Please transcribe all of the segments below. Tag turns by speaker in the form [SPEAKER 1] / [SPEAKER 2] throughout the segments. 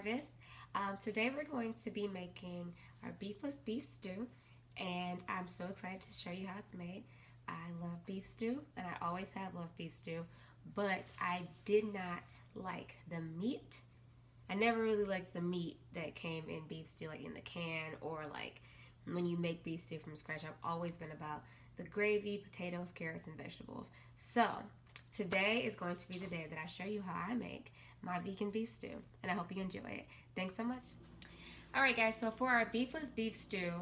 [SPEAKER 1] Harvest. Today we're going to be making our beefless beef stew, and I'm so excited to show you how it's made. I love beef stew, and I always have loved beef stew, but I did not like the meat. I never really liked the meat that came in beef stew, like in the can or like when you make beef stew from scratch. I've always been about the gravy, potatoes, carrots, and vegetables. So today is going to be the day that I show you how I make my vegan beef stew, and I hope you enjoy it. Thanks so much. Alright guys, so for our beefless beef stew,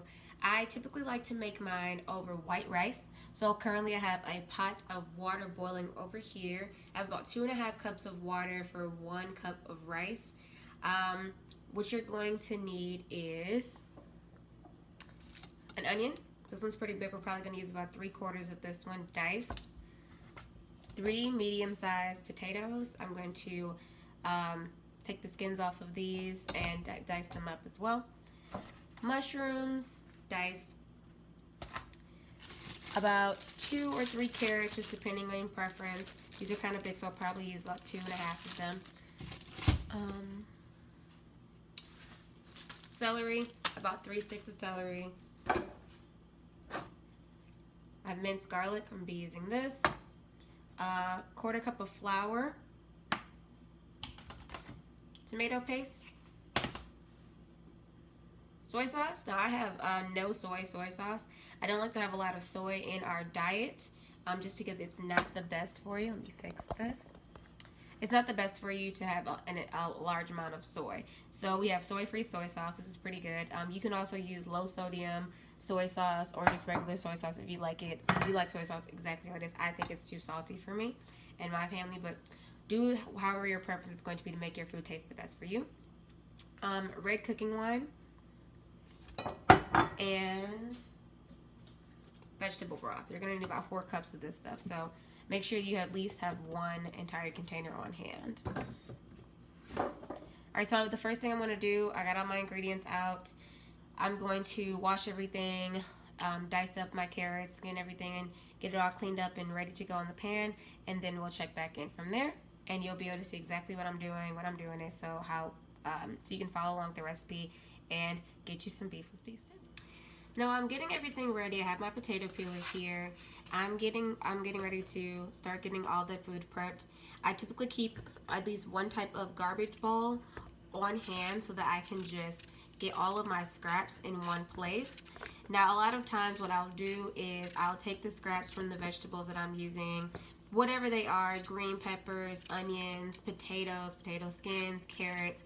[SPEAKER 1] I typically like to make mine over white rice. So currently I have a pot of water boiling over here. I have about 2.5 cups of water for 1 cup of rice. What you're going to need is an onion. This one's pretty big. We're probably going to use about 3/4 of this one diced. 3 medium-sized potatoes. I'm going to take the skins off of these and dice them up as well. Mushrooms, diced. About 2 or 3 carrots, just depending on your preference. These are kind of big, so I'll probably use about 2.5 of them. Celery, about 3 sticks of celery. I have minced garlic. I'm going to be using this. 1/4 cup of flour. Tomato paste. Soy sauce. Now I have no soy sauce. I don't like to have a lot of soy in our diet just because it's not the best for you. Let me fix this. It's not the best for you to have a large amount of soy. So we have soy-free soy sauce. This is pretty good. You can also use low sodium soy sauce or just regular soy sauce if you like it. If you like soy sauce exactly how it is, I think it's too salty for me and my family, but do however your preference is going to be to make your food taste the best for you. Red cooking wine and vegetable broth. You're going to need about 4 cups of this stuff, so make sure you at least have 1 entire container on hand. Alright, so the first thing I'm going to do, I got all my ingredients out. I'm going to wash everything, dice up my carrots, skin everything, and get it all cleaned up and ready to go in the pan, and then we'll check back in from there, and you'll be able to see exactly what I'm doing it, so you can follow along with the recipe and get you some beefless beef stew. Now I'm getting everything ready. I have my potato peeler here. I'm getting ready to start getting all the food prepped. I typically keep at least 1 type of garbage bowl on hand so that I can just get all of my scraps in one place. Now a lot of times what I'll do is I'll take the scraps from the vegetables that I'm using, whatever they are, green peppers, onions, potatoes, potato skins, carrots,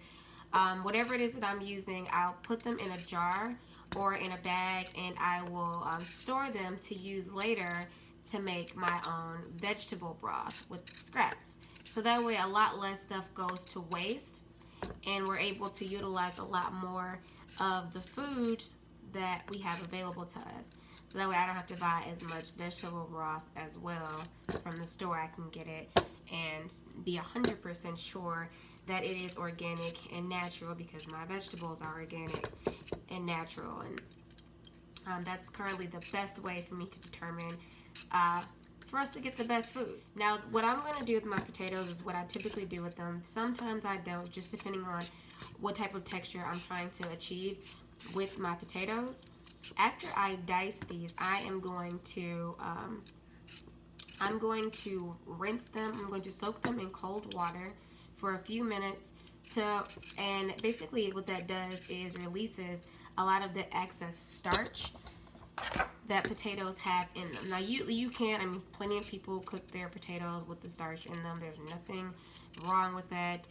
[SPEAKER 1] whatever it is that I'm using, I'll put them in a jar or in a bag, and I will store them to use later to make my own vegetable broth with scraps. So that way a lot less stuff goes to waste, and we're able to utilize a lot more of the foods that we have available to us. So that way I don't have to buy as much vegetable broth as well from the store. I can get it and be 100% sure that it is organic and natural, because my vegetables are organic and natural, and that's currently the best way for me to determine for us to get the best foods. Now what I'm going to do with my potatoes is what I typically do with them. Sometimes I don't, just depending on what type of texture I'm trying to achieve with my potatoes. After I dice these, I am going to rinse them. I'm going to soak them in cold water for a few minutes and basically what that does is releases a lot of the excess starch that potatoes have in them. Now you can, plenty of people cook their potatoes with the starch in them. There's nothing wrong with that.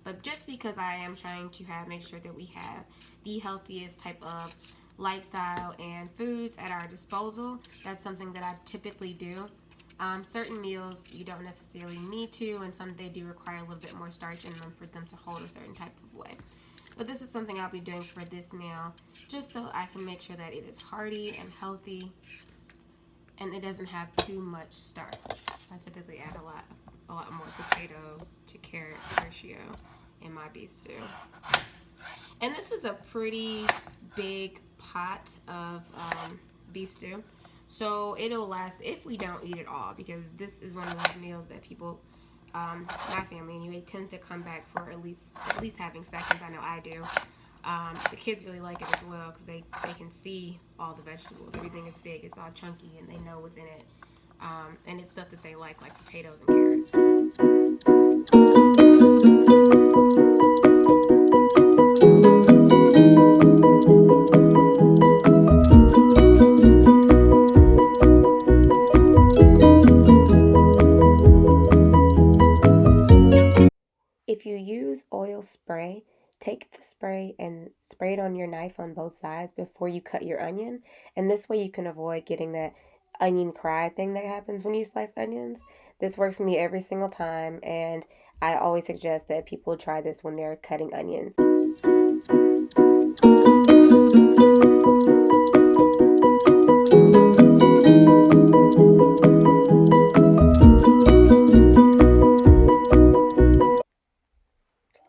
[SPEAKER 1] But just because I am trying to make sure that we have the healthiest type of lifestyle and foods at our disposal, that's something that I typically do. Certain meals you don't necessarily need to, and some they do require a little bit more starch in them for them to hold a certain type of way. But this is something I'll be doing for this meal, just so I can make sure that it is hearty and healthy and it doesn't have too much starch. I typically add a lot more potatoes to carrot ratio in my beef stew. And this is a pretty big pot of beef stew. So it'll last if we don't eat it all, because this is one of those meals that people my family anyway, tends to come back for at least having seconds. I know I do. The kids really like it as well because they can see all the vegetables. Everything is big, it's all chunky, and they know what's in it. And it's stuff that they like potatoes and carrots. If you use oil spray, take the spray and spray it on your knife on both sides before you cut your onion. And this way you can avoid getting that onion cry thing that happens when you slice onions. This works for me every single time, and I always suggest that people try this when they're cutting onions.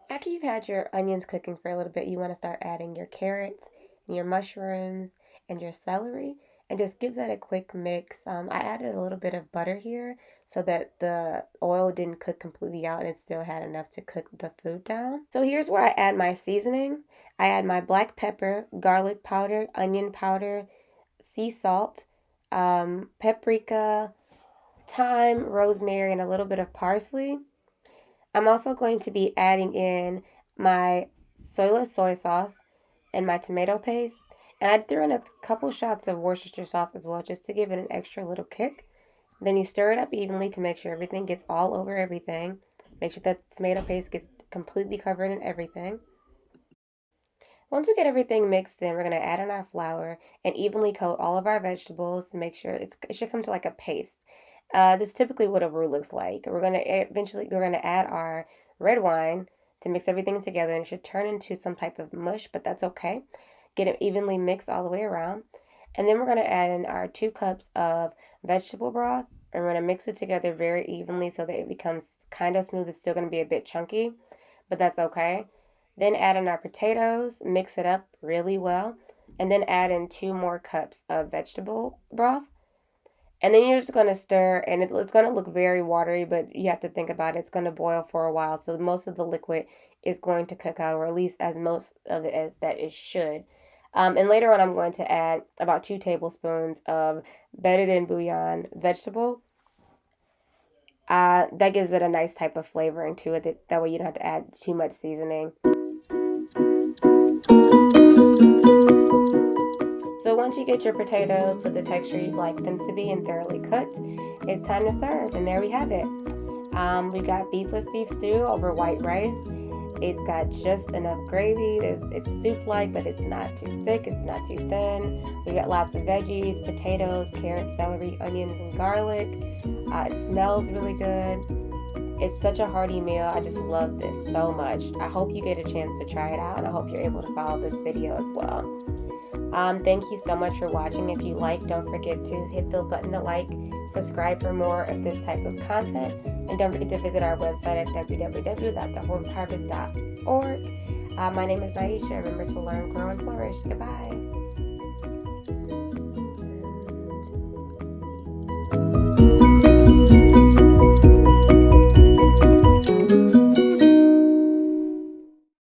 [SPEAKER 1] After you've had your onions cooking for a little bit, you want to start adding your carrots, and your mushrooms, and your celery, and just give that a quick mix. I added a little bit of butter here so that the oil didn't cook completely out and it still had enough to cook the food down. So here's where I add my seasoning. I add my black pepper, garlic powder, onion powder, sea salt, paprika, thyme, rosemary, and a little bit of parsley. I'm also going to be adding in my soyless soy sauce and my tomato paste. And I threw in a couple shots of Worcestershire sauce as well, just to give it an extra little kick. Then you stir it up evenly to make sure everything gets all over everything. Make sure that tomato paste gets completely covered in everything. Once we get everything mixed in, we're going to add in our flour and evenly coat all of our vegetables to make sure it should come to like a paste. This is typically what a roux looks like. We're going to add our red wine to mix everything together, and it should turn into some type of mush, but that's okay. Get it evenly mixed all the way around. And then we're going to add in our 2 cups of vegetable broth, and we're going to mix it together very evenly so that it becomes kind of smooth. It's still going to be a bit chunky, but that's okay. Then add in our potatoes, mix it up really well, and then add in 2 more cups of vegetable broth. And then you're just going to stir, and it's going to look very watery, but you have to think about it. It's going to boil for a while, so most of the liquid is going to cook out, or at least as most of it as that it should. And later on, I'm going to add about 2 tablespoons of better than bouillon vegetable. That gives it a nice type of flavoring to it. That way you don't have to add too much seasoning. So once you get your potatoes to the texture you'd like them to be and thoroughly cooked, it's time to serve. And there we have it. We've got beefless beef stew over white rice. It's got just enough gravy. It's soup-like, but it's not too thick. It's not too thin. We got lots of veggies, potatoes, carrots, celery, onions, and garlic. It smells really good. It's such a hearty meal. I just love this so much. I hope you get a chance to try it out, and I hope you're able to follow this video as well. Thank you so much for watching. If you like, don't forget to hit the button to like, subscribe for more of this type of content, and don't forget to visit our website at www.thewholeharvest.org. My name is Nyeisha. Remember to learn, grow, and flourish. Goodbye.